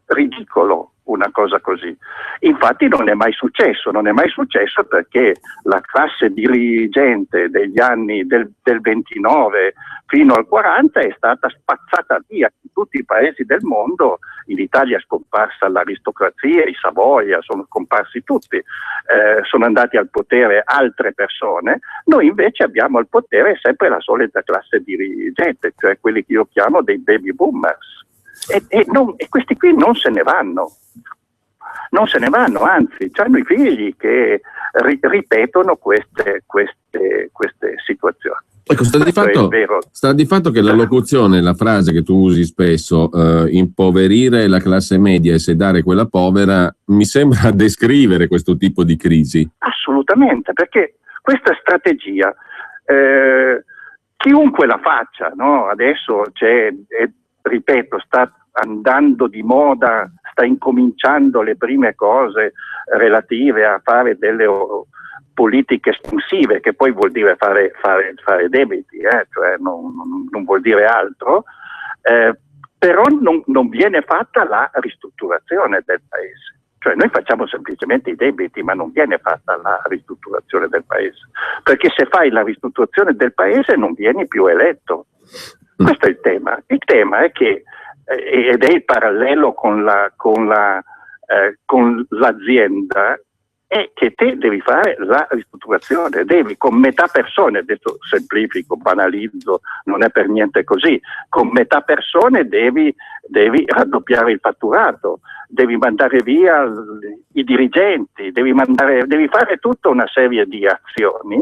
ridicolo una cosa così. Infatti non è mai successo perché la classe dirigente degli anni del 29 fino al 40 è stata spazzata via in tutti i paesi del mondo. In Italia è scomparsa l'aristocrazia, i Savoia sono scomparsi tutti, sono andati al potere altre persone. Noi invece abbiamo al potere sempre la solita classe dirigente, cioè quelli che io chiamo dei baby boomers. E questi qui non se ne vanno, anzi, hanno i figli che ripetono queste situazioni. Ecco, sta di fatto che la locuzione, la frase che tu usi spesso, impoverire la classe media e sedare quella povera, mi sembra descrivere questo tipo di crisi. Assolutamente, perché questa strategia, chiunque la faccia, no? Adesso ripeto, sta andando di moda, sta incominciando le prime cose relative a fare delle politiche espansive, che poi vuol dire fare debiti, cioè non vuol dire altro, però non viene fatta la ristrutturazione del paese. Cioè noi facciamo semplicemente i debiti, ma non viene fatta la ristrutturazione del paese, perché se fai la ristrutturazione del paese non vieni più eletto. Questo è il tema. Il tema è che, ed è il parallelo con l'azienda, è che te devi fare la ristrutturazione, devi con metà persone, adesso semplifico, banalizzo, non è per niente così, con metà persone devi raddoppiare il fatturato, devi mandare via i dirigenti, devi fare tutta una serie di azioni.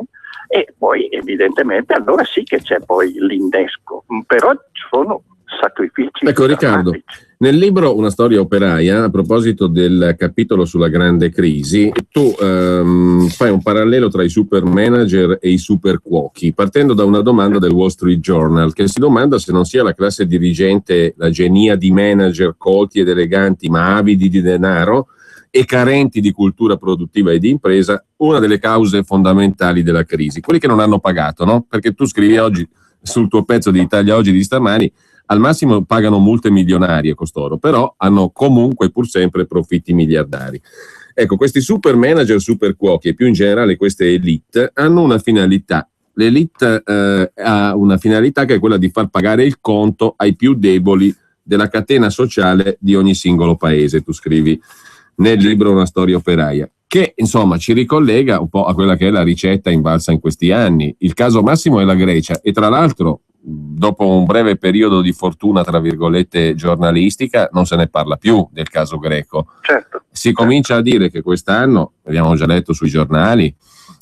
E poi evidentemente allora sì che c'è poi l'innesco, però sono sacrifici. Ecco Riccardo, nel libro Una storia operaia, a proposito del capitolo sulla grande crisi, tu fai un parallelo tra i super manager e i super cuochi, partendo da una domanda del Wall Street Journal, che si domanda se non sia la classe dirigente la genia di manager colti ed eleganti ma avidi di denaro e carenti di cultura produttiva e di impresa, una delle cause fondamentali della crisi. Quelli che non hanno pagato, no? Perché tu scrivi oggi sul tuo pezzo di Italia Oggi di stamani, al massimo pagano multe milionarie costoro, però hanno comunque pur sempre profitti miliardari. Ecco, questi super manager, super cuochi e più in generale queste elite hanno una finalità. L'elite ha una finalità che è quella di far pagare il conto ai più deboli della catena sociale di ogni singolo paese, tu scrivi nel libro Una storia operaia, che insomma ci ricollega un po' a quella che è la ricetta invalsa in questi anni. Il caso massimo è la Grecia e tra l'altro dopo un breve periodo di fortuna tra virgolette giornalistica non se ne parla più del caso greco. Certo. Si comincia a dire che quest'anno, abbiamo già letto sui giornali,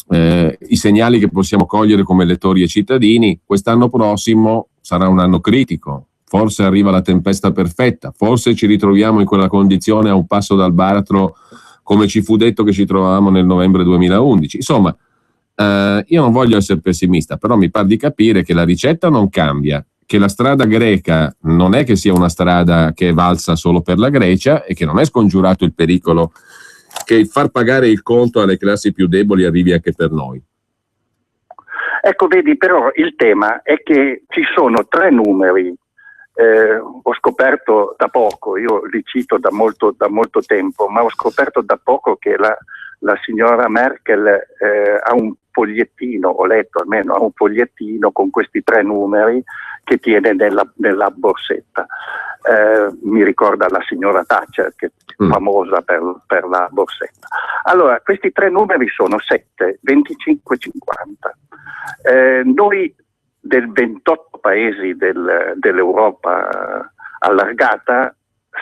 i segnali che possiamo cogliere come lettori e cittadini, quest'anno prossimo sarà un anno critico. Forse arriva la tempesta perfetta, forse ci ritroviamo in quella condizione a un passo dal baratro come ci fu detto che ci trovavamo nel novembre 2011. Insomma, io non voglio essere pessimista, però mi pare di capire che la ricetta non cambia, che la strada greca non è che sia una strada che è valsa solo per la Grecia e che non è scongiurato il pericolo che il far pagare il conto alle classi più deboli arrivi anche per noi. Ecco, vedi, però il tema è che ci sono 3 numeri. Ho scoperto da poco, io li cito da molto tempo, ma ho scoperto da poco che la signora Merkel ha un fogliettino, ho letto almeno, ha un fogliettino con questi 3 numeri che tiene nella borsetta. Mi ricorda la signora Thatcher, che è famosa per la borsetta. Allora, questi 3 numeri sono 7, 25, 50. Noi del 28 paesi dell'Europa allargata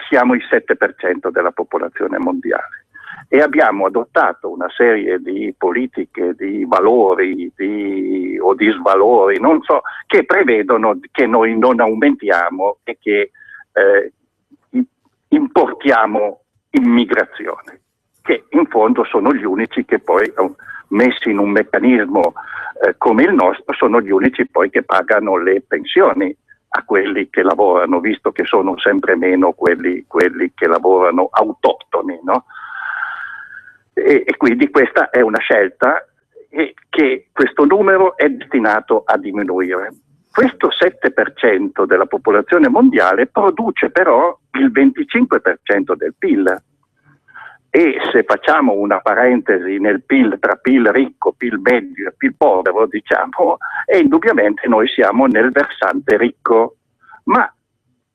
siamo il 7% della popolazione mondiale e abbiamo adottato una serie di politiche, di valori o di svalori, non so, che prevedono che noi non aumentiamo e che importiamo immigrazione, che in fondo sono gli unici che poi, messi in un meccanismo come il nostro, sono gli unici poi che pagano le pensioni a quelli che lavorano, visto che sono sempre meno quelli che lavorano autoctoni, no? E quindi questa è una scelta e che questo numero è destinato a diminuire. Questo 7% della popolazione mondiale produce però il 25% del PIL. E se facciamo una parentesi nel PIL tra PIL ricco, PIL medio e PIL povero, diciamo, e indubbiamente noi siamo nel versante ricco, ma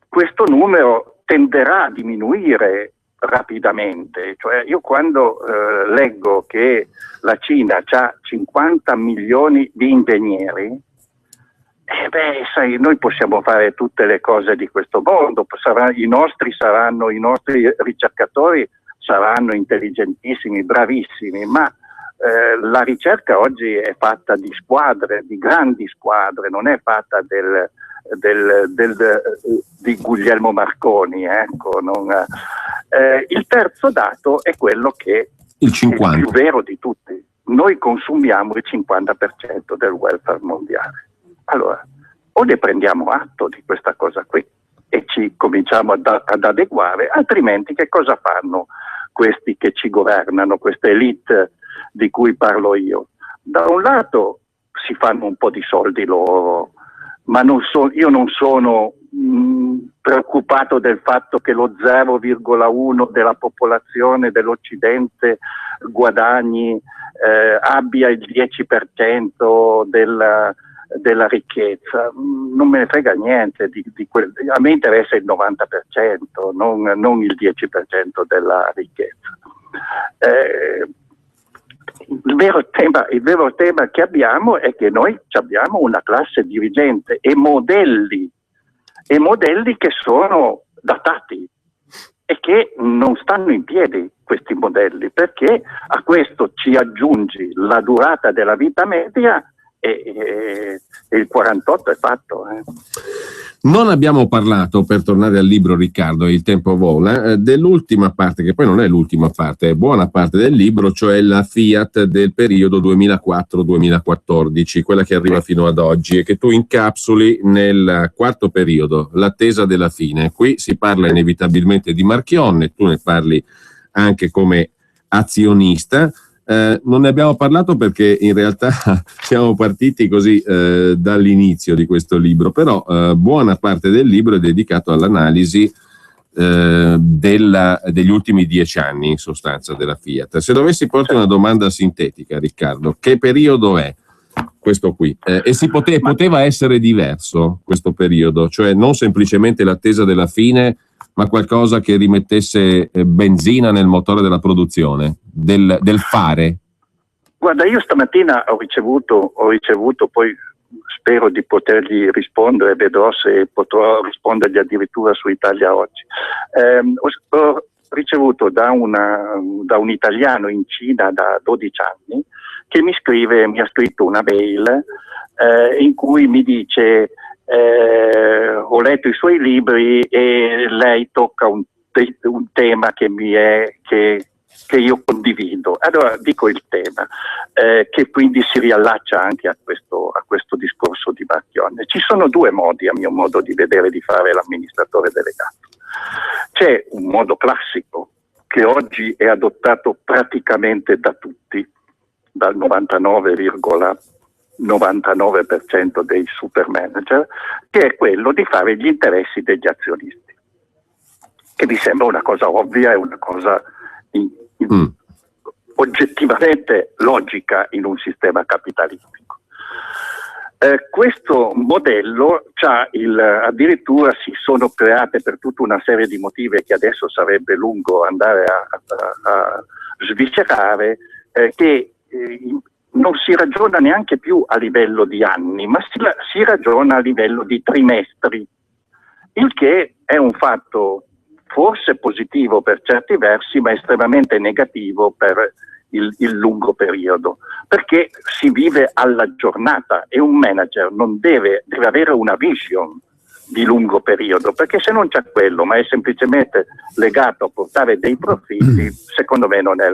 questo numero tenderà a diminuire rapidamente. Cioè io quando leggo che la Cina ha 50 milioni di ingegneri, sai, noi possiamo fare tutte le cose di questo mondo, i nostri ricercatori saranno intelligentissimi, bravissimi, ma la ricerca oggi è fatta di squadre, di grandi squadre, non è fatta di Guglielmo Marconi, ecco. Il terzo dato è quello che il 50. è il più vero di tutti. Noi consumiamo il 50% del welfare mondiale. Allora, o ne prendiamo atto di questa cosa qui e ci cominciamo ad adeguare, altrimenti che cosa fanno questi che ci governano, queste elite di cui parlo io? Da un lato si fanno un po' di soldi loro, ma io non sono preoccupato del fatto che lo 0,1 della popolazione dell'Occidente guadagni, abbia il 10% della ricchezza. Non me ne frega niente a me interessa il 90%, non il 10% della ricchezza. Il vero tema che abbiamo è che noi abbiamo una classe dirigente e modelli che sono datati e che non stanno in piedi, questi modelli, perché a questo ci aggiungi la durata della vita media e il 48 è fatto. Non abbiamo parlato, per tornare al libro, Riccardo, il tempo vola, dell'ultima parte, che poi non è l'ultima parte, è buona parte del libro, cioè la Fiat del periodo 2004-2014, quella che arriva fino ad oggi e che tu incapsuli nel quarto periodo, l'attesa della fine. Qui si parla inevitabilmente di Marchionne, tu ne parli anche come azionista. Non ne abbiamo parlato perché in realtà siamo partiti così dall'inizio di questo libro, però buona parte del libro è dedicato all'analisi degli ultimi 10 anni, in sostanza, della Fiat. Se dovessi porti una domanda sintetica, Riccardo, che periodo è questo qui? E poteva essere diverso questo periodo, cioè non semplicemente l'attesa della fine, ma qualcosa che rimettesse benzina nel motore della produzione, del fare? Guarda, io stamattina ho ricevuto, poi spero di potergli rispondere, vedrò se potrò rispondergli addirittura su Italia Oggi. Ho ricevuto da un italiano in Cina da 12 anni che mi ha scritto una mail in cui mi dice: ho letto i suoi libri e lei tocca un tema che io condivido. Allora dico il tema, che quindi si riallaccia anche a questo discorso di Marchionne. Ci sono 2 modi, a mio modo di vedere, di fare l'amministratore delegato. C'è un modo classico che oggi è adottato praticamente da tutti, dal 99,99% dei super manager, che è quello di fare gli interessi degli azionisti, che mi sembra una cosa ovvia e una cosa oggettivamente logica in un sistema capitalistico. Questo modello addirittura si sono create, per tutta una serie di motivi che adesso sarebbe lungo andare a sviscerare, che non si ragiona neanche più a livello di anni, ma si ragiona a livello di trimestri, il che è un fatto forse positivo per certi versi, ma estremamente negativo per il lungo periodo, perché si vive alla giornata e un manager non deve avere una vision di lungo periodo, perché se non c'è quello, ma è semplicemente legato a portare dei profitti, secondo me non è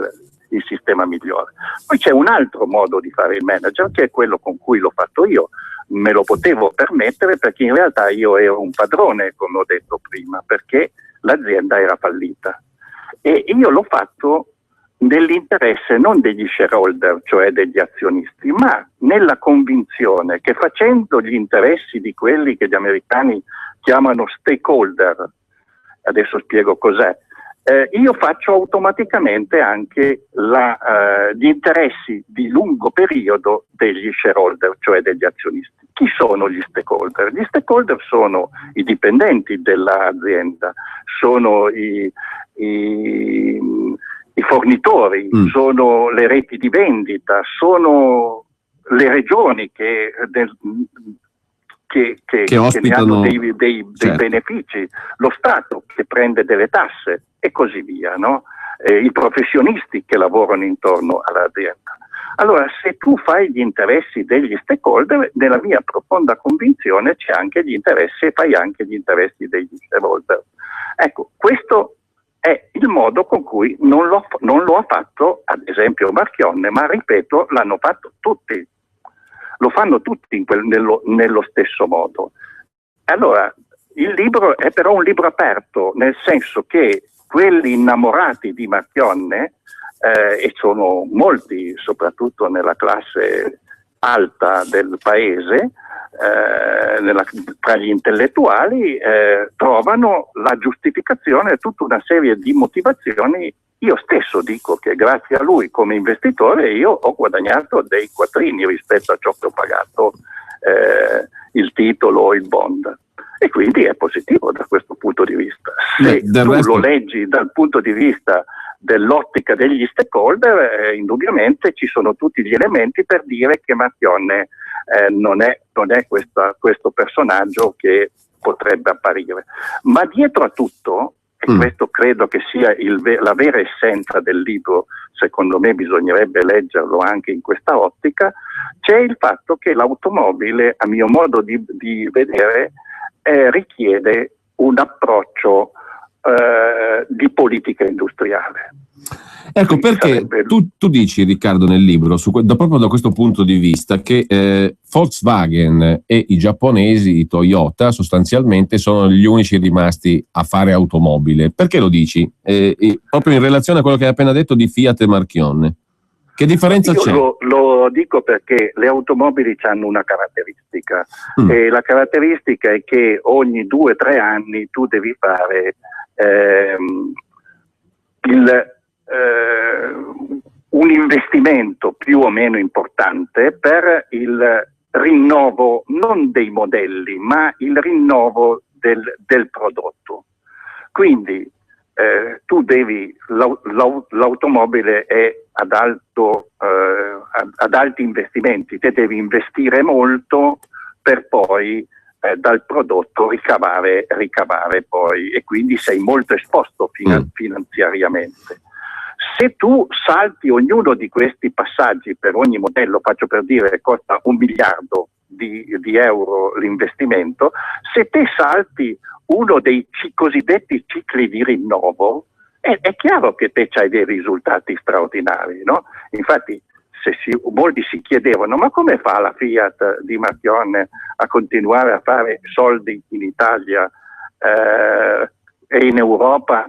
il sistema migliore. Poi c'è un altro modo di fare il manager, che è quello con cui l'ho fatto io. Me lo potevo permettere perché in realtà io ero un padrone, come ho detto prima, perché l'azienda era fallita, e io l'ho fatto nell'interesse non degli shareholder, cioè degli azionisti, ma nella convinzione che facendo gli interessi di quelli che gli americani chiamano stakeholder, adesso spiego cos'è, io faccio automaticamente anche gli interessi di lungo periodo degli shareholder, cioè degli azionisti. Chi sono gli stakeholder? Gli stakeholder sono i dipendenti dell'azienda, sono i fornitori, sono le reti di vendita, sono le regioni che ospitano, ne hanno dei certo, benefici, lo Stato che prende delle tasse e così via, no? I professionisti che lavorano intorno all'azienda. Allora, se tu fai gli interessi degli stakeholder, nella mia profonda convinzione c'è anche gli interessi, e fai anche gli interessi degli shareholder. Ecco, questo è il modo con cui non lo ha fatto, ad esempio, Marchionne, ma ripeto, l'hanno fatto tutti. Lo fanno tutti nello stesso modo. Allora, il libro è però un libro aperto, nel senso che quelli innamorati di Marchionne, e sono molti, soprattutto nella classe alta del paese, tra gli intellettuali, trovano la giustificazione, tutta una serie di motivazioni. Io stesso dico che grazie a lui come investitore io ho guadagnato dei quattrini rispetto a ciò che ho pagato il titolo o il bond, e quindi è positivo da questo punto di vista. Se lo leggi dal punto di vista dell'ottica degli stakeholder, indubbiamente ci sono tutti gli elementi per dire che Marchionne non è questo personaggio che potrebbe apparire. Ma dietro a tutto, e questo credo che sia la vera essenza del libro, secondo me bisognerebbe leggerlo anche in questa ottica, c'è il fatto che l'automobile, a mio modo di vedere, richiede un approccio di politica industriale. Ecco perché tu dici, Riccardo, nel libro, proprio da questo punto di vista, che Volkswagen e i giapponesi, i Toyota, sostanzialmente sono gli unici rimasti a fare automobile. Perché lo dici? Proprio in relazione a quello che hai appena detto di Fiat e Marchionne. Che differenza c'è? Lo dico perché le automobili hanno una caratteristica, e la caratteristica è che ogni 2 o 3 anni tu devi fare un investimento più o meno importante per il rinnovo non dei modelli, ma il rinnovo del prodotto. Quindi l'automobile è ad alti investimenti, te devi investire molto per poi dal prodotto ricavare poi, e quindi sei molto esposto finanziariamente. Se tu salti ognuno di questi passaggi per ogni modello, faccio per dire, costa 1 miliardo di euro l'investimento, se te salti uno dei cosiddetti cicli di rinnovo, è chiaro che te c'hai dei risultati straordinari, no? Infatti molti si chiedevano: ma come fa la Fiat di Marchionne a continuare a fare soldi in Italia e in Europa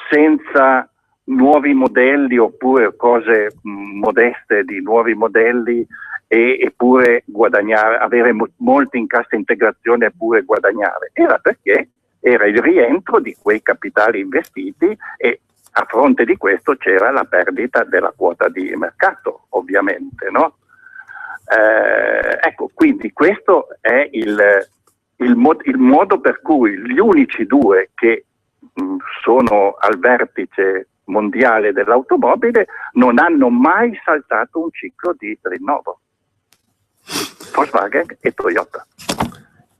senza nuovi modelli, oppure cose modeste di nuovi modelli, eppure guadagnare, avere molti in cassa integrazione eppure guadagnare? Era perché era il rientro di quei capitali investiti, e a fronte di questo c'era la perdita della quota di mercato, ovviamente, no? Ecco, quindi questo è il modo per cui gli unici due che sono al vertice mondiale dell'automobile non hanno mai saltato un ciclo di rinnovo: Volkswagen e Toyota.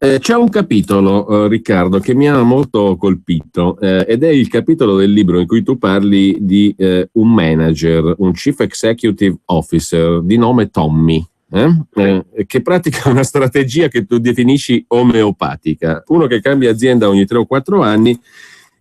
C'è un capitolo, Riccardo, che mi ha molto colpito, ed è il capitolo del libro in cui tu parli di un manager, un Chief Executive Officer di nome Tommy, che pratica una strategia che tu definisci omeopatica, uno che cambia azienda ogni 3 o 4 anni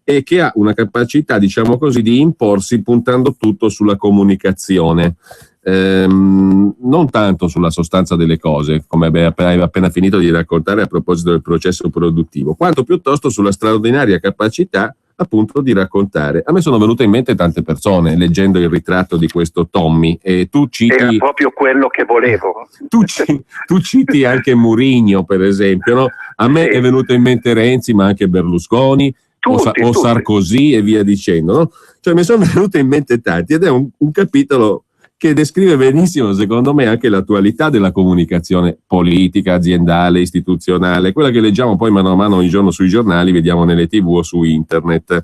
e che ha una capacità, diciamo così, di imporsi puntando tutto sulla comunicazione. Non tanto sulla sostanza delle cose, come hai appena finito di raccontare a proposito del processo produttivo, quanto piuttosto sulla straordinaria capacità appunto di raccontare. A me sono venute in mente tante persone leggendo il ritratto di questo Tommy, e tu citi... Era proprio quello che volevo. Tu citi anche Mourinho, per esempio, no? A me è venuto in mente Renzi, ma anche Berlusconi, o Sarkozy e via dicendo, no? Cioè mi sono venute in mente tanti, ed è un capitolo che descrive benissimo, secondo me, anche l'attualità della comunicazione politica, aziendale, istituzionale, quella che leggiamo poi mano a mano ogni giorno sui giornali, vediamo nelle TV o su internet.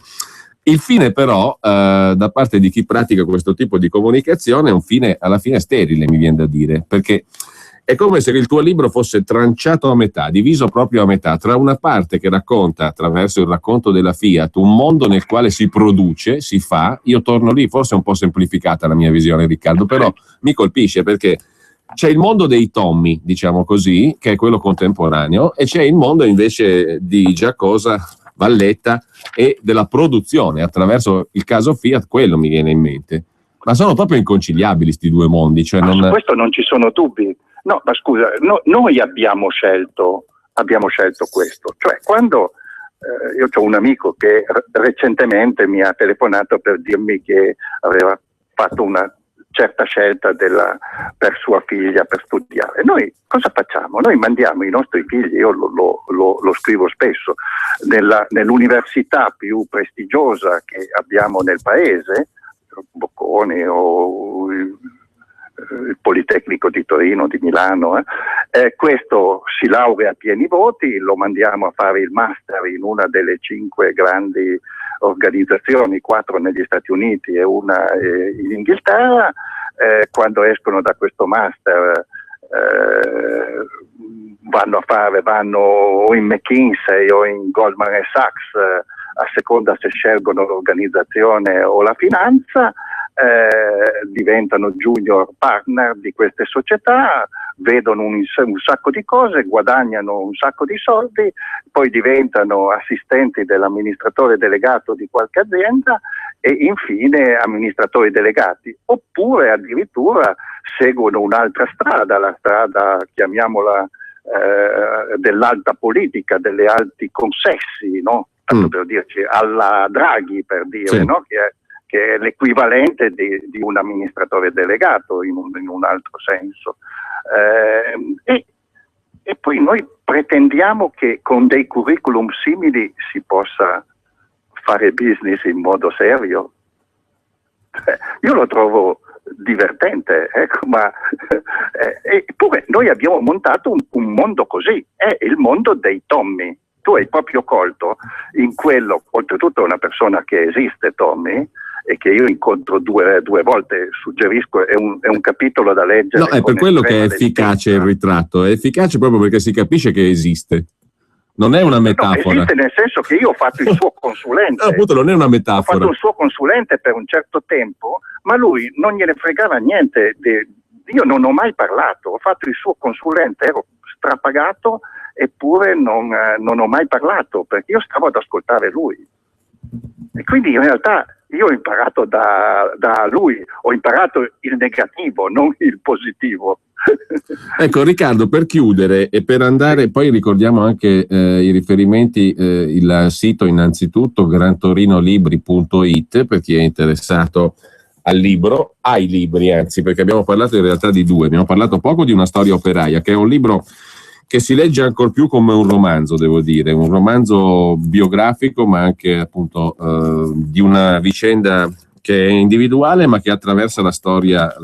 Il fine però, da parte di chi pratica questo tipo di comunicazione, è un fine alla fine sterile, mi viene da dire, perché è come se il tuo libro fosse tranciato a metà, diviso proprio a metà, tra una parte che racconta, attraverso il racconto della Fiat, un mondo nel quale si produce, si fa. Io torno lì, forse è un po' semplificata la mia visione, Riccardo, però mi colpisce perché c'è il mondo dei Tommy, diciamo così, che è quello contemporaneo, e c'è il mondo invece di Giacosa, Valletta e della produzione, attraverso il caso Fiat. Quello mi viene in mente. Ma sono proprio inconciliabili sti due mondi. Cioè su questo non ci sono dubbi. No, ma scusa, noi abbiamo scelto questo. Cioè, quando io ho un amico che recentemente mi ha telefonato per dirmi che aveva fatto una certa scelta per sua figlia per studiare. Noi cosa facciamo? Noi mandiamo i nostri figli, io lo scrivo spesso, nell'università più prestigiosa che abbiamo nel paese, Bocconi o il Politecnico di Torino, di Milano, questo si laurea a pieni voti, lo mandiamo a fare il master in una delle 5 grandi organizzazioni, 4 negli Stati Uniti e una in Inghilterra. Quando escono da questo master vanno o in McKinsey o in Goldman Sachs, a seconda se scelgono l'organizzazione o la finanza, diventano junior partner di queste società, vedono un sacco di cose, guadagnano un sacco di soldi, poi diventano assistenti dell'amministratore delegato di qualche azienda e infine amministratori delegati, oppure addirittura seguono un'altra strada, la strada, chiamiamola, dell'alta politica, delle alti consessi, no? Tanto per dirci, alla Draghi, per dire, sì, no? Che è l'equivalente di un amministratore delegato in un altro senso. E poi noi pretendiamo che con dei curriculum simili si possa fare business in modo serio. Io lo trovo divertente, ecco, ma eppure noi abbiamo montato un mondo così, è il mondo dei Tommy. Tu hai proprio colto in quello, oltretutto è una persona che esiste, Tommy, e che io incontro due volte, suggerisco, è un capitolo da leggere. No, è per quello che è efficace il ritratto, è efficace proprio perché si capisce che esiste. Non è una metafora. No, esiste nel senso che io ho fatto il suo consulente. No, appunto, non è una metafora. Ho fatto il suo consulente per un certo tempo, ma lui non gliene fregava niente. Io non ho mai parlato, ho fatto il suo consulente, ero strapagato, eppure non ho mai parlato, perché io stavo ad ascoltare lui. E quindi in realtà io ho imparato da lui, ho imparato il negativo, non il positivo. Ecco Riccardo, per chiudere e per andare, poi ricordiamo anche i riferimenti, il sito innanzitutto grantorinolibri.it per chi è interessato al libro, ai libri anzi, perché abbiamo parlato in realtà di due, abbiamo parlato poco di Una storia operaia, che è un libro che si legge ancor più come un romanzo, devo dire, un romanzo biografico, ma anche appunto di una vicenda che è individuale, ma che attraversa la storia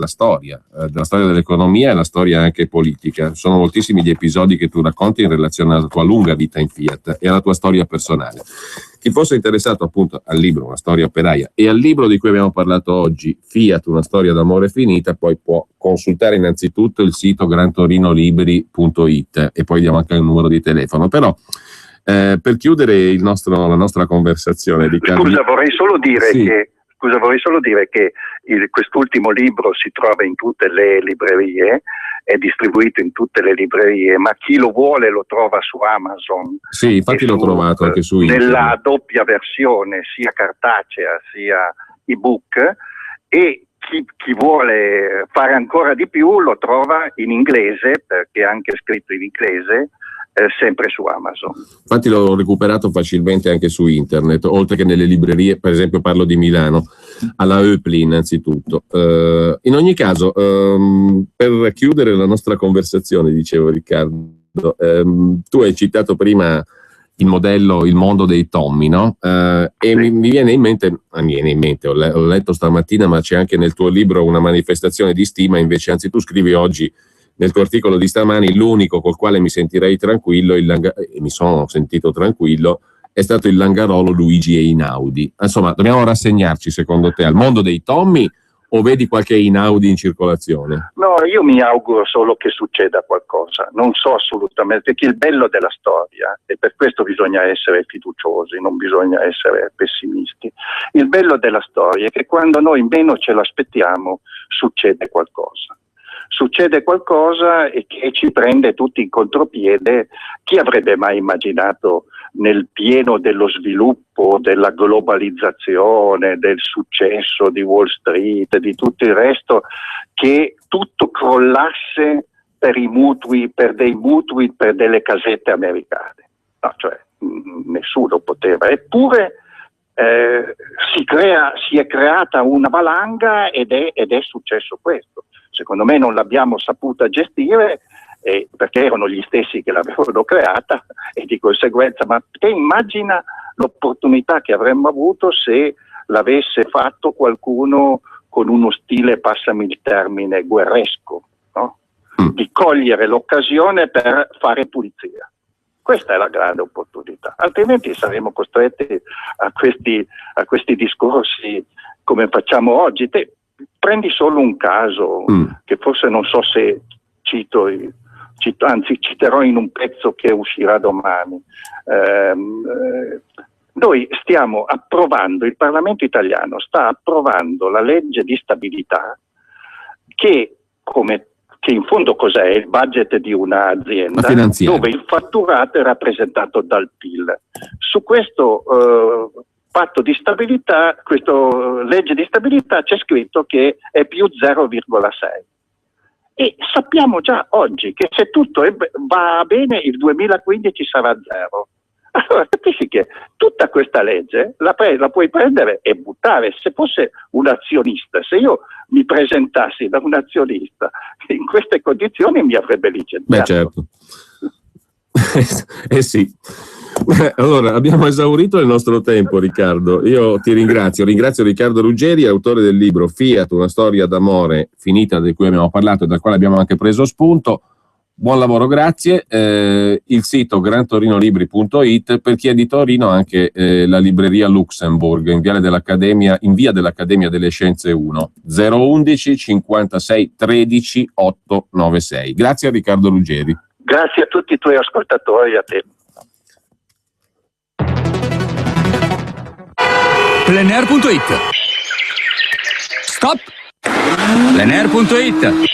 dell'economia e la storia anche politica. Sono moltissimi gli episodi che tu racconti in relazione alla tua lunga vita in Fiat e alla tua storia personale. Chi fosse interessato appunto al libro Una storia operaia e al libro di cui abbiamo parlato oggi, Fiat, una storia d'amore finita, poi può consultare innanzitutto il sito grantorinolibri.it e poi diamo anche il numero di telefono. Però per chiudere la nostra conversazione, Riccardo, vorrei solo dire che quest'ultimo libro si trova in tutte le librerie, è distribuito in tutte le librerie, ma chi lo vuole lo trova su Amazon. Sì, infatti l'ho trovato anche su internet. Nella doppia versione, sia cartacea sia ebook, e chi vuole fare ancora di più lo trova in inglese, perché è anche scritto in inglese, sempre su Amazon. Infatti l'ho recuperato facilmente anche su internet, oltre che nelle librerie, per esempio parlo di Milano, alla Eupli innanzitutto. In ogni caso, per chiudere la nostra conversazione, dicevo Riccardo, tu hai citato prima il modello Il mondo dei Tommy, no? E mi viene in mente, ho letto stamattina, ma c'è anche nel tuo libro una manifestazione di stima, invece anzi tu scrivi oggi nel tuo articolo di stamani: l'unico col quale mi sentirei tranquillo, e mi sono sentito tranquillo, è stato il Langarolo Luigi Einaudi. Insomma, dobbiamo rassegnarci, secondo te, al mondo dei Tommy o vedi qualche Einaudi in circolazione? No, io mi auguro solo che succeda qualcosa, non so assolutamente, perché il bello della storia, e per questo bisogna essere fiduciosi, non bisogna essere pessimisti, il bello della storia è che quando noi meno ce l'aspettiamo succede qualcosa. Succede qualcosa e che ci prende tutti in contropiede. Chi avrebbe mai immaginato, nel pieno dello sviluppo, della globalizzazione, del successo di Wall Street, di tutto il resto, che tutto crollasse per dei mutui per delle casette americane? No, cioè nessuno poteva. Eppure si è creata una valanga ed è successo questo. Secondo me non l'abbiamo saputa gestire perché erano gli stessi che l'avevano creata, e di conseguenza, ma te immagina l'opportunità che avremmo avuto se l'avesse fatto qualcuno con uno stile, passami il termine, guerresco, no? Di cogliere l'occasione per fare pulizia. Questa è la grande opportunità, altrimenti saremo costretti a questi discorsi come facciamo oggi. Te prendi solo un caso che forse non so se anzi citerò in un pezzo che uscirà domani. Noi stiamo approvando, il Parlamento italiano sta approvando la legge di stabilità che in fondo cos'è? Il budget di un'azienda dove il fatturato è rappresentato dal PIL. Su questo patto di stabilità, questa legge di stabilità, c'è scritto che è più 0,6. E sappiamo già oggi che se tutto va bene il 2015 sarà 0. Allora capisci che tutta questa legge la puoi prendere e buttare. Se fosse un azionista, se io mi presentassi da un azionista in queste condizioni, mi avrebbe licenziato. Beh, certo. Sì. Allora, abbiamo esaurito il nostro tempo, Riccardo. Io ti ringrazio Riccardo Ruggeri, autore del libro Fiat, una storia d'amore finita, di cui abbiamo parlato e dal quale abbiamo anche preso spunto. Buon lavoro, grazie. Il sito grantorinolibri.it, per chi è di Torino anche la libreria Luxembourg in via dell'Accademia delle Scienze 1, 011 56 13 896. Grazie a Riccardo Ruggeri. Grazie a tutti i tuoi ascoltatori e a te. Plenair.it. Stop. Plenair.it.